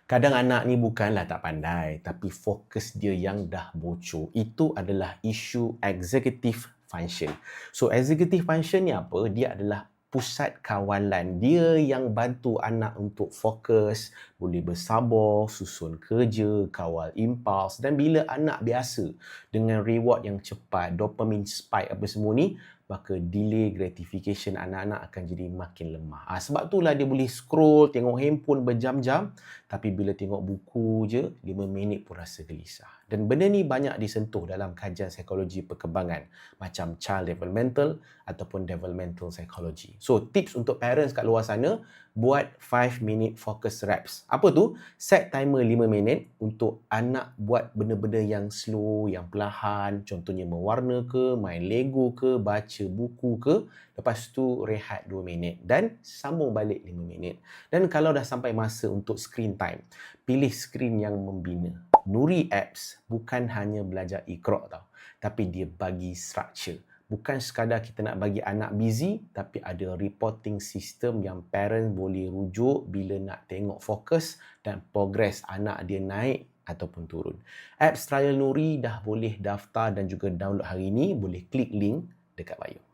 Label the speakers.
Speaker 1: Kadang anak ni bukanlah tak pandai, tapi fokus dia yang dah bocor. Itu adalah isu executive function. So, executive function ni apa? Dia adalah pusat kawalan. Dia yang bantu anak untuk fokus, boleh bersabar, susun kerja, kawal impuls. Dan bila anak biasa dengan reward yang cepat, dopamine spike apa semua ni, maka delay gratification anak-anak akan jadi makin lemah. Sebab itulah dia boleh scroll, tengok handphone berjam-jam, tapi bila tengok buku je, 5 minit pun rasa gelisah. Dan benda ni banyak disentuh dalam kajian psikologi perkembangan, macam child developmental ataupun developmental psychology. So, tips untuk parents kat luar sana, buat 5 minute focus reps. Apa tu? Set timer 5 minit untuk anak buat benda-benda yang slow, yang perlahan. Contohnya mewarna ke, main Lego ke, baca buku ke. Lepas tu rehat 2 minit dan sambung balik 5 minit. Dan kalau dah sampai masa untuk screen time, pilih screen yang membina. Nuri Apps bukan hanya belajar Iqra tau, tapi dia bagi structure. Bukan sekadar kita nak bagi anak busy, tapi ada reporting system yang parent boleh rujuk bila nak tengok fokus dan progress anak dia naik ataupun turun. Apps Trial Nuri dah boleh daftar dan juga download hari ini. Boleh klik link dekat bio.